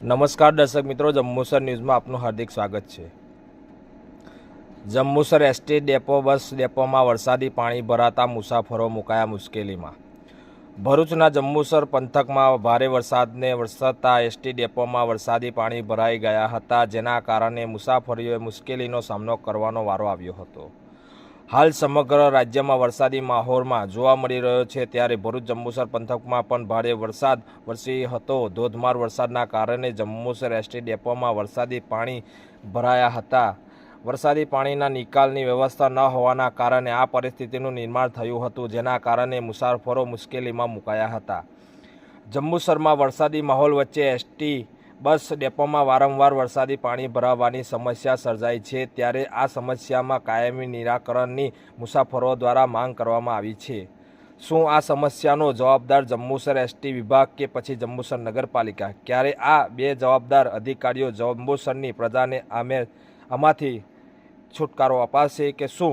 નમસ્કાર દર્શક મિત્રો, જંબુસર ન્યૂઝમાં આપનું હાર્દિક સ્વાગત છે। જંબુસર એસટી ડેપો બસ ડેપોમાં વરસાદી પાણી ભરાતા મુસાફરો મુકાયા મુશ્કેલીમાં। ભરૂચના જંબુસર પંથકમાં ભારે વરસાદને વરસતા એસટી ડેપોમાં વરસાદી પાણી ભરાઈ ગયા હતા, જેના કારણે મુસાફરીઓએ મુશ્કેલીનો સામનો કરવાનો વારો આવ્યો હતો। હાલ સમગ્ર રાજ્યમાં વરસાદી માહોલમાં જોવા મળી રહ્યો છે, ત્યારે ભરૂચ જંબુસર પંથકમાં પણ ભારે વરસાદ વરસ્યો હતો। ધોધમાર વરસાદના કારણે જંબુસર એસટી ડેપોમાં વરસાદી પાણી ભરાયા હતા। વરસાદી પાણીના નિકાલની વ્યવસ્થા ન હોવાના કારણે આ પરિસ્થિતિનું નિર્માણ થયું હતું, જેના કારણે મુસાફરો મુશ્કેલીમાં મુકાયા હતા। જંબુસરમાં વરસાદી માહોલ વચ્ચે એસટી બસ ડેપોમાં વારંવાર વરસાદી પાણી ભરાવાની સમસ્યા સર્જાઈ છે, ત્યારે આ સમસ્યામાં કાયમી નિરાકરણની મુસાફરો દ્વારા માંગ કરવામાં આવી છે। શું આ સમસ્યાનો જવાબદાર જંબુસર એસટી વિભાગ કે પછી જંબુસર નગરપાલિકા? ક્યારે આ બે જવાબદાર અધિકારીઓ જંબુસરની પ્રજાને આમાંથી છુટકારો અપાશે કે શું?